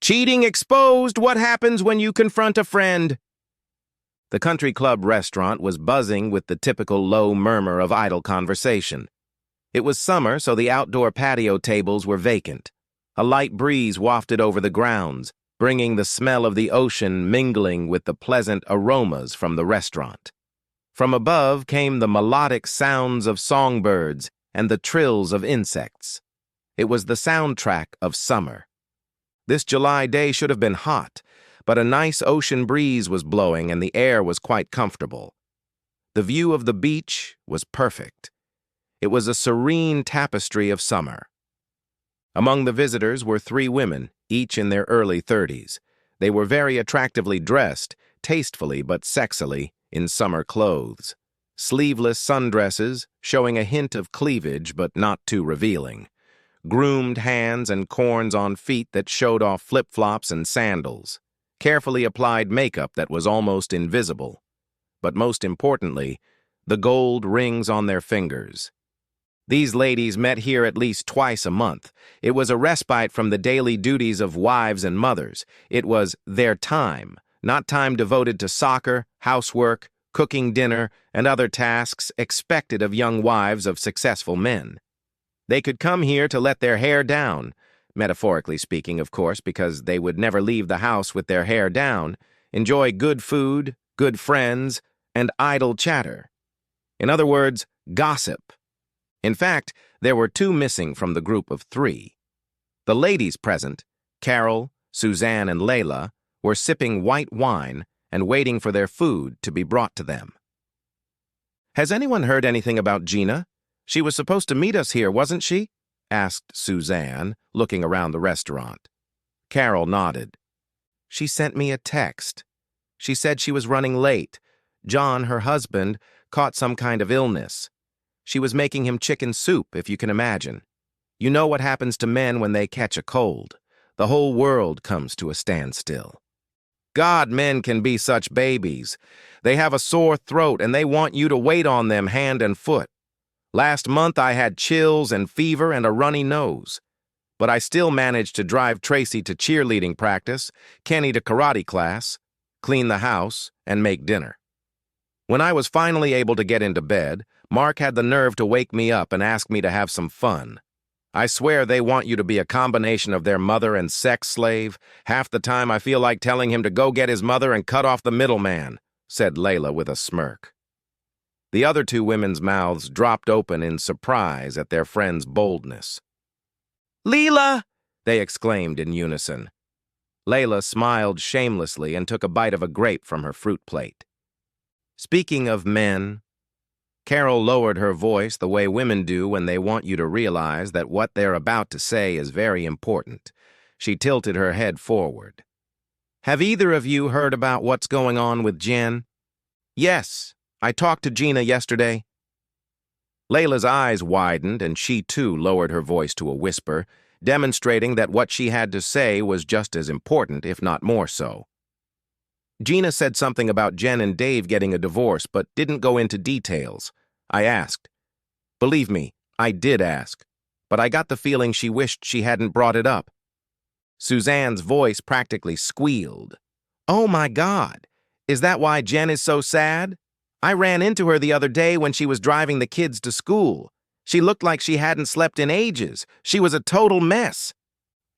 Cheating exposed! What happens when you confront a friend? The country club restaurant was buzzing with the typical low murmur of idle conversation. It was summer, so the outdoor patio tables were vacant. A light breeze wafted over the grounds, bringing the smell of the ocean mingling with the pleasant aromas from the restaurant. From above came the melodic sounds of songbirds and the trills of insects. It was the soundtrack of summer. This July day should have been hot, but a nice ocean breeze was blowing and the air was quite comfortable. The view of the beach was perfect. It was a serene tapestry of summer. Among the visitors were 3 women, each in their early 30s. They were very attractively dressed, tastefully but sexily, in summer clothes. Sleeveless sundresses, showing a hint of cleavage but not too revealing. Groomed hands and corns on feet that showed off flip-flops and sandals. Carefully applied makeup that was almost invisible. But most importantly, the gold rings on their fingers. These ladies met here at least twice a month. It was a respite from the daily duties of wives and mothers. It was their time, not time devoted to soccer, housework, cooking dinner, and other tasks expected of young wives of successful men. They could come here to let their hair down, metaphorically speaking, of course, because they would never leave the house with their hair down, enjoy good food, good friends, and idle chatter. In other words, gossip. In fact, there were 2 missing from the group of 3. The ladies present, Carol, Suzanne, and Layla, were sipping white wine and waiting for their food to be brought to them. "Has anyone heard anything about Gina? She was supposed to meet us here, wasn't she?" asked Suzanne, looking around the restaurant. Carol nodded. "She sent me a text. She said she was running late. John, her husband, caught some kind of illness. She was making him chicken soup, if you can imagine. You know what happens to men when they catch a cold. The whole world comes to a standstill. God, men can be such babies. They have a sore throat and they want you to wait on them hand and foot. Last month I had chills and fever and a runny nose. But I still managed to drive Tracy to cheerleading practice, Kenny to karate class, clean the house, and make dinner. When I was finally able to get into bed, Mark had the nerve to wake me up and ask me to have some fun. I swear they want you to be a combination of their mother and sex slave. Half the time I feel like telling him to go get his mother and cut off the middleman," said Layla with a smirk. The other 2 women's mouths dropped open in surprise at their friend's boldness. "Leela!" they exclaimed in unison. Layla smiled shamelessly and took a bite of a grape from her fruit plate. "Speaking of men," Carol lowered her voice the way women do when they want you to realize that what they're about to say is very important. She tilted her head forward. "Have either of you heard about what's going on with Jen?" "Yes, I talked to Gina yesterday." Layla's eyes widened and she too lowered her voice to a whisper, demonstrating that what she had to say was just as important, if not more so. "Gina said something about Jen and Dave getting a divorce, but didn't go into details. I asked. Believe me, I did ask, but I got the feeling she wished she hadn't brought it up." Suzanne's voice practically squealed. "Oh my God, is that why Jen is so sad? I ran into her the other day when she was driving the kids to school. She looked like she hadn't slept in ages. She was a total mess."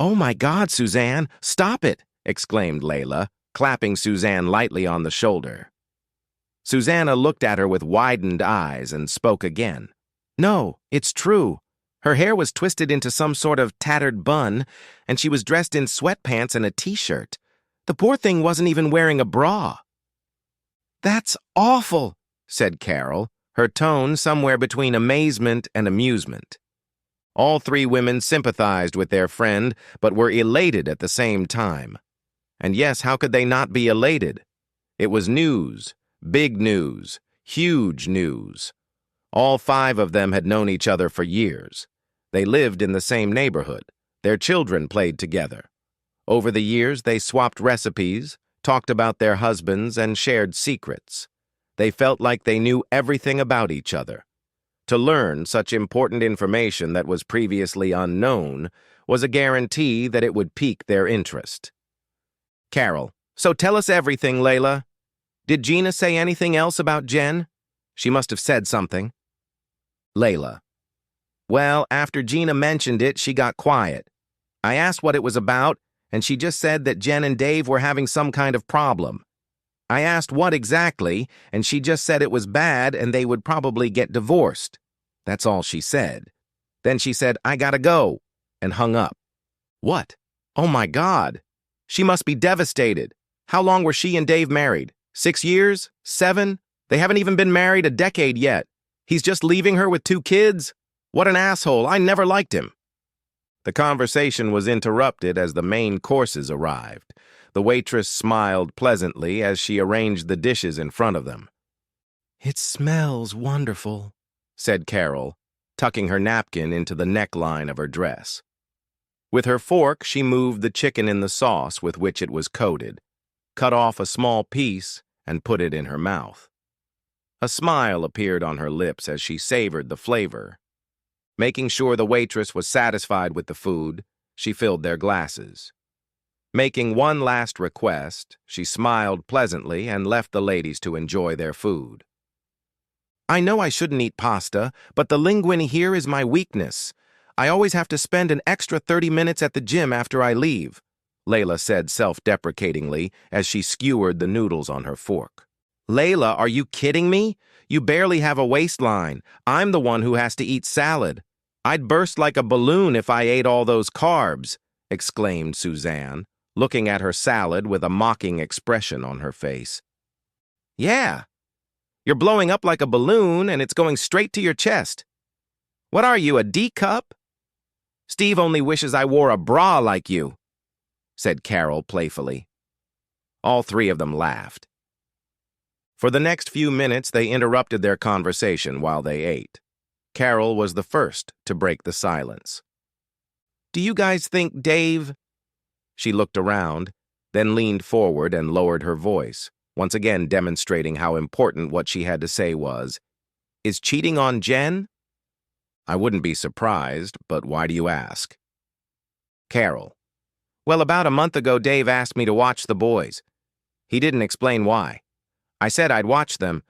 "Oh my God, Suzanne, stop it," exclaimed Layla, clapping Suzanne lightly on the shoulder. Susanna looked at her with widened eyes and spoke again. "No, it's true. Her hair was twisted into some sort of tattered bun, and she was dressed in sweatpants and a t-shirt. The poor thing wasn't even wearing a bra." "That's awful," said Carol, her tone somewhere between amazement and amusement. All 3 women sympathized with their friend, but were elated at the same time. And yes, how could they not be elated? It was news, big news, huge news. All 5 of them had known each other for years. They lived in the same neighborhood. Their children played together. Over the years, they swapped recipes, talked about their husbands, and shared secrets. They felt like they knew everything about each other. To learn such important information that was previously unknown was a guarantee that it would pique their interest. Carol: "So tell us everything, Layla. Did Gina say anything else about Jen? She must have said something." Layla: "Well, after Gina mentioned it, she got quiet. I asked what it was about, and she just said that Jen and Dave were having some kind of problem. I asked what exactly, and she just said it was bad and they would probably get divorced. That's all she said. Then she said, 'I gotta go,' and hung up." "What? Oh my God. She must be devastated. How long were she and Dave married? 6 years? 7? They haven't even been married a decade yet. He's just leaving her with 2 kids? What an asshole. I never liked him." The conversation was interrupted as the main courses arrived. The waitress smiled pleasantly as she arranged the dishes in front of them. "It smells wonderful," said Carol, tucking her napkin into the neckline of her dress. With her fork, she moved the chicken in the sauce with which it was coated, cut off a small piece, and put it in her mouth. A smile appeared on her lips as she savored the flavor. Making sure the waitress was satisfied with the food, she filled their glasses. Making one last request, she smiled pleasantly and left the ladies to enjoy their food. "I know I shouldn't eat pasta, but the linguine here is my weakness. I always have to spend an extra 30 minutes at the gym after I leave," Layla said self-deprecatingly as she skewered the noodles on her fork. "Layla, are you kidding me? You barely have a waistline. I'm the one who has to eat salad. I'd burst like a balloon if I ate all those carbs," exclaimed Suzanne, looking at her salad with a mocking expression on her face. "Yeah, you're blowing up like a balloon and it's going straight to your chest. What are you, a D-cup? Steve only wishes I wore a bra like you," said Carol playfully. All 3 of them laughed. For the next few minutes, they interrupted their conversation while they ate. Carol was the first to break the silence. "Do you guys think Dave—" She looked around, then leaned forward and lowered her voice, once again demonstrating how important what she had to say was, "is cheating on Jen?" "I wouldn't be surprised, but why do you ask?" Carol: "Well, about a month ago, Dave asked me to watch the boys. He didn't explain why. I said I'd watch them,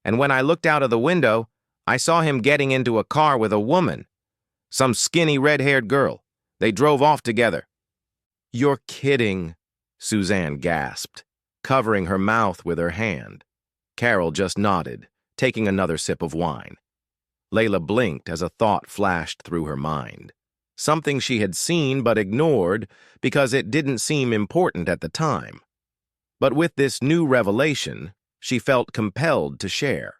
and when I looked out of the window, I saw him getting into a car with a woman. Some skinny red-haired girl. They drove off together." "You're kidding," Suzanne gasped, covering her mouth with her hand. Carol just nodded, taking another sip of wine. Layla blinked as a thought flashed through her mind. Something she had seen but ignored because it didn't seem important at the time. But with this new revelation, she felt compelled to share.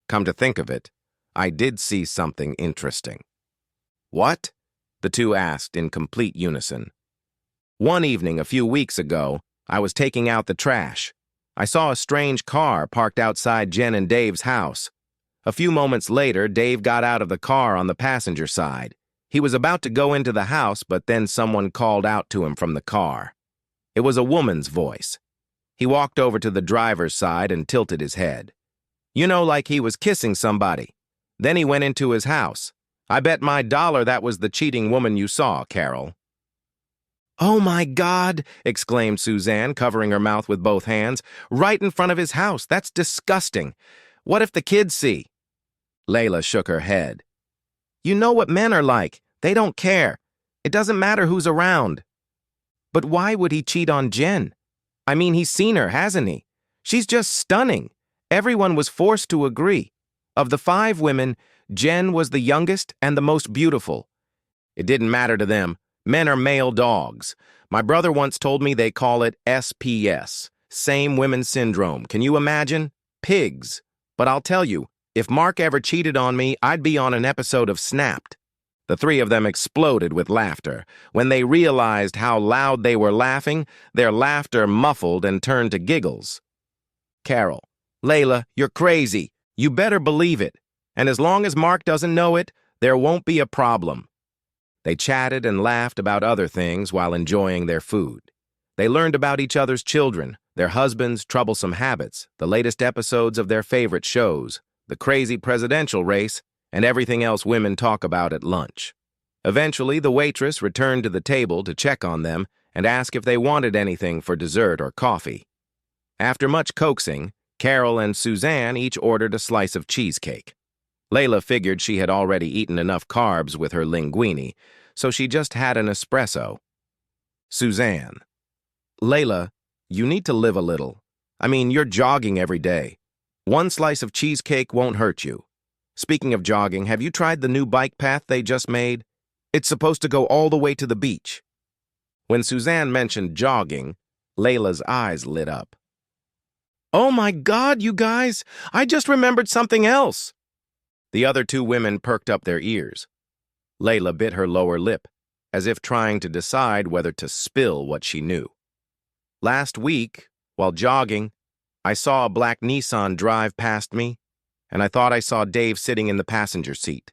"Come to think of it, I did see something interesting." "What?" the 2 asked in complete unison. "One evening a few weeks ago, I was taking out the trash. I saw a strange car parked outside Jen and Dave's house. A few moments later, Dave got out of the car on the passenger side. He was about to go into the house, but then someone called out to him from the car. It was a woman's voice. He walked over to the driver's side and tilted his head. You know, like he was kissing somebody. Then he went into his house. I bet my dollar that was the cheating woman you saw, Carol." "Oh my God," exclaimed Suzanne, covering her mouth with both hands. "Right in front of his house. That's disgusting. What if the kids see?" Layla shook her head. "You know what men are like. They don't care. It doesn't matter who's around." "But why would he cheat on Jen? I mean, he's seen her, hasn't he? She's just stunning. Everyone was forced to agree. Of the 5 women, Jen was the youngest and the most beautiful. It didn't matter to them. Men are male dogs. My brother once told me they call it SPS, same women syndrome. Can you imagine? Pigs. But I'll tell you, if Mark ever cheated on me, I'd be on an episode of Snapped." The 3 of them exploded with laughter. When they realized how loud they were laughing, their laughter muffled and turned to giggles. Carol: "Layla, you're crazy. You better believe it. And as long as Mark doesn't know it, there won't be a problem." They chatted and laughed about other things while enjoying their food. They learned about each other's children, their husbands' troublesome habits, the latest episodes of their favorite shows, the crazy presidential race, and everything else women talk about at lunch. Eventually, the waitress returned to the table to check on them and ask if they wanted anything for dessert or coffee. After much coaxing, Carol and Suzanne each ordered a slice of cheesecake. Layla figured she had already eaten enough carbs with her linguine, so she just had an espresso. Suzanne: Layla, you need to live a little. I mean, you're jogging every day. One slice of cheesecake won't hurt you. Speaking of jogging, have you tried the new bike path they just made? It's supposed to go all the way to the beach. When Suzanne mentioned jogging, Layla's eyes lit up. Oh my God, you guys! I just remembered something else! The other two women perked up their ears. Layla bit her lower lip, as if trying to decide whether to spill what she knew. Last week, while jogging, I saw a black Nissan drive past me, and I thought I saw Dave sitting in the passenger seat.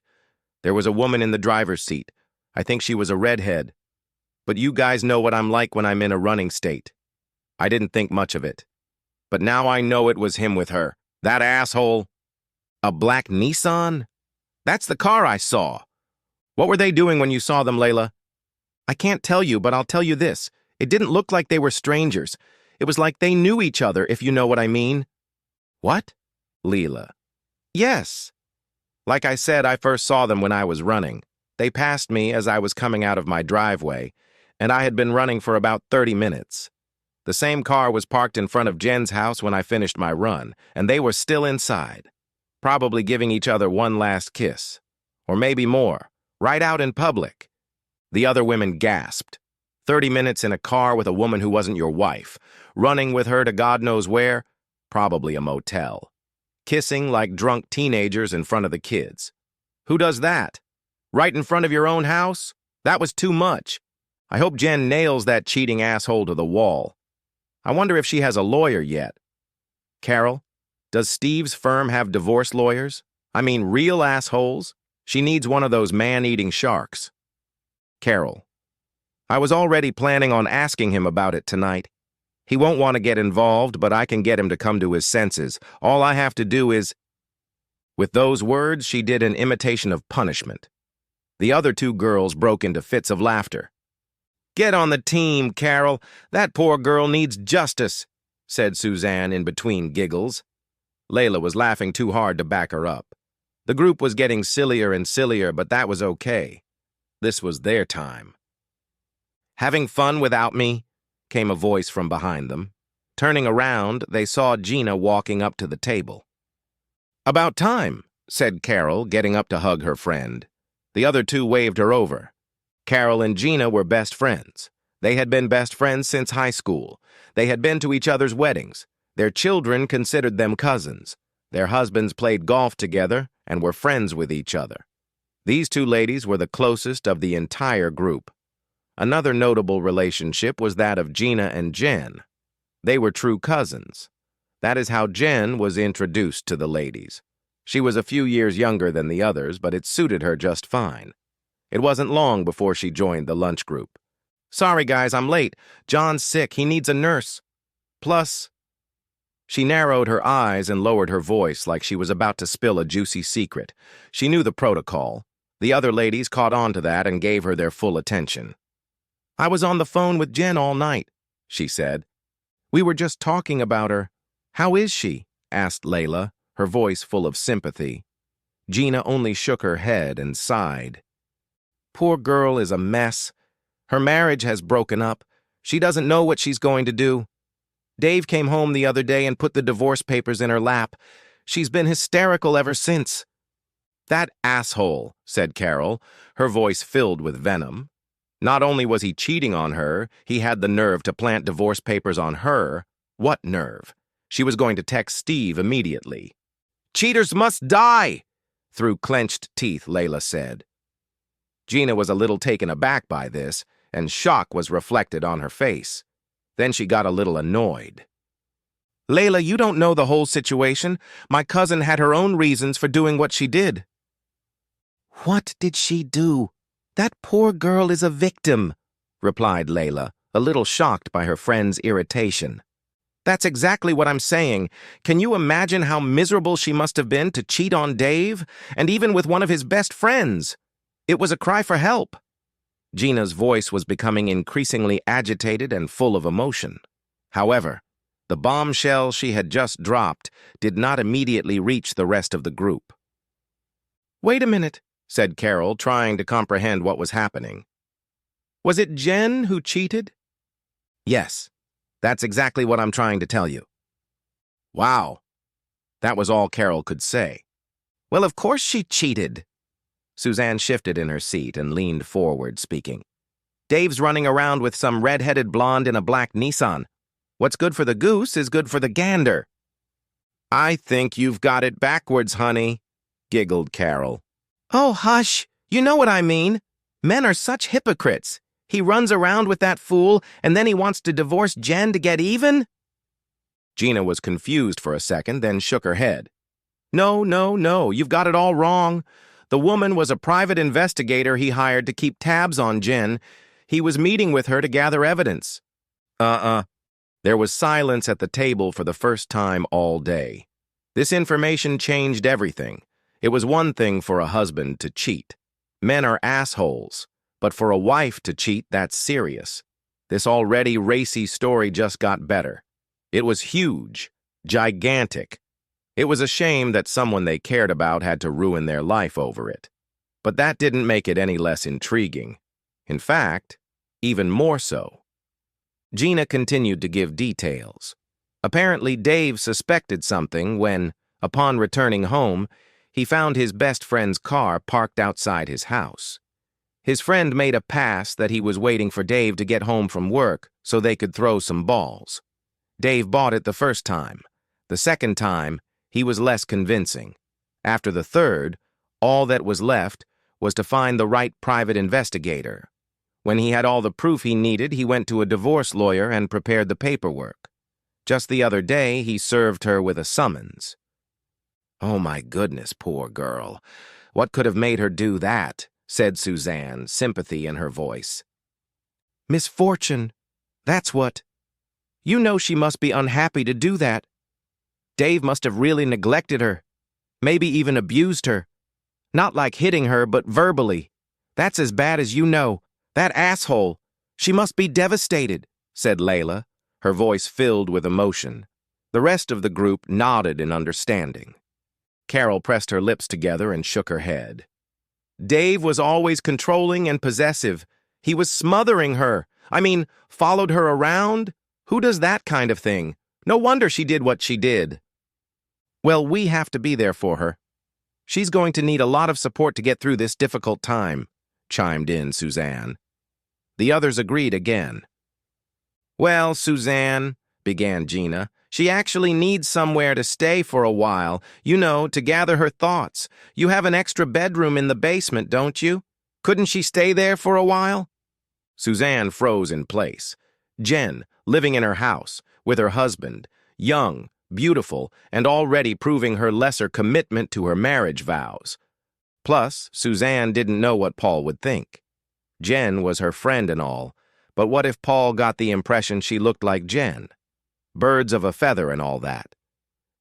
There was a woman in the driver's seat. I think she was a redhead. But you guys know what I'm like when I'm in a running state. I didn't think much of it. But now I know it was him with her. That asshole. A black Nissan? That's the car I saw. What were they doing when you saw them, Layla? I can't tell you, but I'll tell you this. It didn't look like they were strangers. It was like they knew each other, if you know what I mean. What? Layla. Yes. Like I said, I first saw them when I was running. They passed me as I was coming out of my driveway, and I had been running for about 30 minutes. The same car was parked in front of Jen's house when I finished my run, and they were still inside, probably giving each other one last kiss. Or maybe more, right out in public. The other women gasped. 30 minutes in a car with a woman who wasn't your wife, running with her to God knows where, probably a motel. Kissing like drunk teenagers in front of the kids. Who does that? Right in front of your own house? That was too much. I hope Jen nails that cheating asshole to the wall. I wonder if she has a lawyer yet. Carol, does Steve's firm have divorce lawyers? I mean, real assholes? She needs one of those man-eating sharks. Carol, I was already planning on asking him about it tonight. He won't want to get involved, but I can get him to come to his senses. All I have to do is... With those words, she did an imitation of punishment. The other two girls broke into fits of laughter. Get on the team, Carol. That poor girl needs justice, said Suzanne in between giggles. Layla was laughing too hard to back her up. The group was getting sillier and sillier, but that was okay. This was their time. Having fun without me? Came a voice from behind them. Turning around, they saw Gina walking up to the table. About time, said Carol, getting up to hug her friend. The other two waved her over. Carol and Gina were best friends. They had been best friends since high school. They had been to each other's weddings. Their children considered them cousins. Their husbands played golf together and were friends with each other. These two ladies were the closest of the entire group. Another notable relationship was that of Gina and Jen. They were true cousins. That is how Jen was introduced to the ladies. She was a few years younger than the others, but it suited her just fine. It wasn't long before she joined the lunch group. Sorry, guys, I'm late. John's sick. He needs a nurse. Plus... She narrowed her eyes and lowered her voice like she was about to spill a juicy secret. She knew the protocol. The other ladies caught on to that and gave her their full attention. I was on the phone with Jen all night, she said. We were just talking about her. How is she? Asked Layla, her voice full of sympathy. Gina only shook her head and sighed. Poor girl is a mess. Her marriage has broken up. She doesn't know what she's going to do. Dave came home the other day and put the divorce papers in her lap. She's been hysterical ever since. That asshole, said Carol, her voice filled with venom. Not only was he cheating on her, he had the nerve to plant divorce papers on her. What nerve? She was going to text Steve immediately. Cheaters must die, through clenched teeth, Layla said. Gina was a little taken aback by this, and shock was reflected on her face. Then she got a little annoyed. Layla, you don't know the whole situation. My cousin had her own reasons for doing what she did. What did she do? That poor girl is a victim, replied Layla, a little shocked by her friend's irritation. That's exactly what I'm saying. Can you imagine how miserable she must have been to cheat on Dave, and even with one of his best friends? It was a cry for help. Gina's voice was becoming increasingly agitated and full of emotion. However, the bombshell she had just dropped did not immediately reach the rest of the group. "Wait a minute," said Carol, trying to comprehend what was happening. "Was it Jen who cheated?" "Yes, that's exactly what I'm trying to tell you." "Wow." That was all Carol could say. "Well, of course she cheated." Suzanne shifted in her seat and leaned forward, speaking. "Dave's running around with some red-headed blonde in a black Nissan. What's good for the goose is good for the gander." "I think you've got it backwards, honey," giggled Carol. "Oh, hush. You know what I mean. Men are such hypocrites. He runs around with that fool, and then he wants to divorce Jen to get even?" Gina was confused for a second, then shook her head. No, you've got it all wrong. The woman was a private investigator he hired to keep tabs on Jen. He was meeting with her to gather evidence." There was silence at the table for the first time all day. This information changed everything. It was one thing for a husband to cheat. Men are assholes. But for a wife to cheat, that's serious. This already racy story just got better. It was huge, gigantic. It was a shame that someone they cared about had to ruin their life over it. But that didn't make it any less intriguing. In fact, even more so. Gina continued to give details. Apparently, Dave suspected something when, upon returning home, he found his best friend's car parked outside his house. His friend made a pass that he was waiting for Dave to get home from work so they could throw some balls. Dave bought it the first time. The second time, he was less convincing. After the third, all that was left was to find the right private investigator. When he had all the proof he needed, he went to a divorce lawyer and prepared the paperwork. Just the other day, he served her with a summons. "Oh my goodness, poor girl. What could have made her do that?" said Suzanne, sympathy in her voice. "Misfortune. That's what. You know she must be unhappy to do that. Dave must have really neglected her, maybe even abused her. Not like hitting her, but verbally. That's as bad as you know. That asshole. She must be devastated," said Layla, her voice filled with emotion. The rest of the group nodded in understanding. Carol pressed her lips together and shook her head. "Dave was always controlling and possessive. He was smothering her. Followed her around? Who does that kind of thing? No wonder she did what she did." "Well, we have to be there for her. She's going to need a lot of support to get through this difficult time," chimed in Suzanne. The others agreed again. "Well, Suzanne," began Gina, "she actually needs somewhere to stay for a while, to gather her thoughts. You have an extra bedroom in the basement, don't you? Couldn't she stay there for a while?" Suzanne froze in place. Jen, living in her house, with her husband, young, beautiful, and already proving her lesser commitment to her marriage vows. Plus, Suzanne didn't know what Paul would think. Jen was her friend and all, but what if Paul got the impression she looked like Jen? Birds of a feather and all that.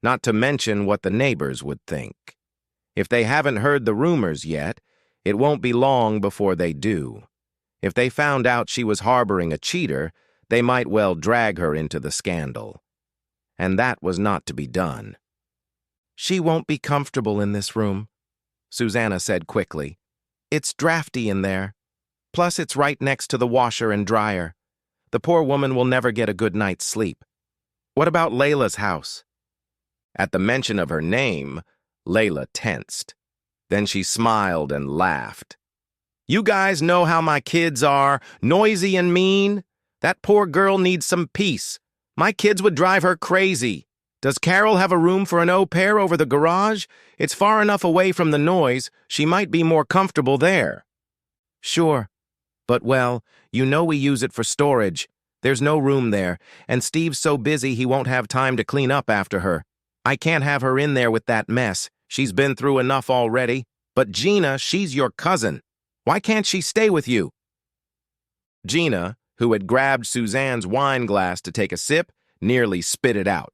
Not to mention what the neighbors would think. If they haven't heard the rumors yet, it won't be long before they do. If they found out she was harboring a cheater, they might well drag her into the scandal. And that was not to be done. "She won't be comfortable in this room," Susanna said quickly. "It's drafty in there. Plus, it's right next to the washer and dryer. The poor woman will never get a good night's sleep. What about Layla's house?" At the mention of her name, Layla tensed. Then she smiled and laughed. "You guys know how my kids are, noisy and mean. That poor girl needs some peace. My kids would drive her crazy. Does Carol have a room for an au pair over the garage? It's far enough away from the noise. She might be more comfortable there." "Sure. But, well, we use it for storage. There's no room there, and Steve's so busy he won't have time to clean up after her. I can't have her in there with that mess. She's been through enough already. But Gina, she's your cousin. Why can't she stay with you?" Gina, who had grabbed Suzanne's wine glass to take a sip, nearly spit it out.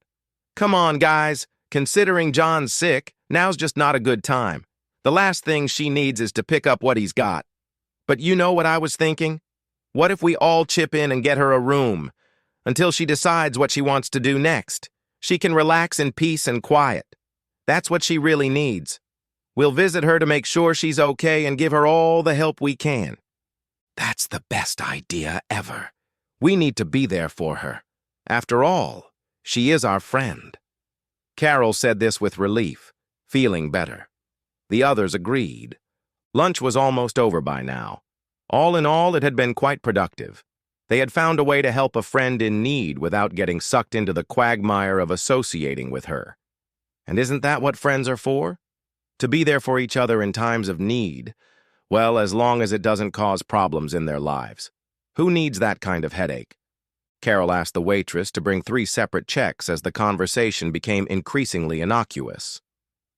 "Come on, guys. Considering John's sick, now's just not a good time. The last thing she needs is to pick up what he's got. But you know what I was thinking? What if we all chip in and get her a room? Until she decides what she wants to do next. She can relax in peace and quiet. That's what she really needs. We'll visit her to make sure she's okay and give her all the help we can. That's the best idea ever. We need to be there for her. After all, she is our friend. Carol said this with relief, feeling better. The others agreed. Lunch was almost over by now. All in all, it had been quite productive. They had found a way to help a friend in need without getting sucked into the quagmire of associating with her. And isn't that what friends are for? To be there for each other in times of need. Well, as long as it doesn't cause problems in their lives. Who needs that kind of headache? Carol asked the waitress to bring 3 separate checks as the conversation became increasingly innocuous.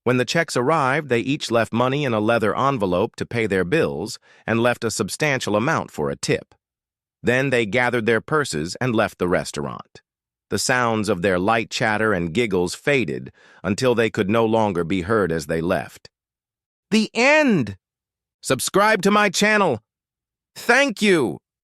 When the checks arrived, they each left money in a leather envelope to pay their bills and left a substantial amount for a tip. Then they gathered their purses and left the restaurant. The sounds of their light chatter and giggles faded until they could no longer be heard as they left. The end! Subscribe to my channel. Thank you!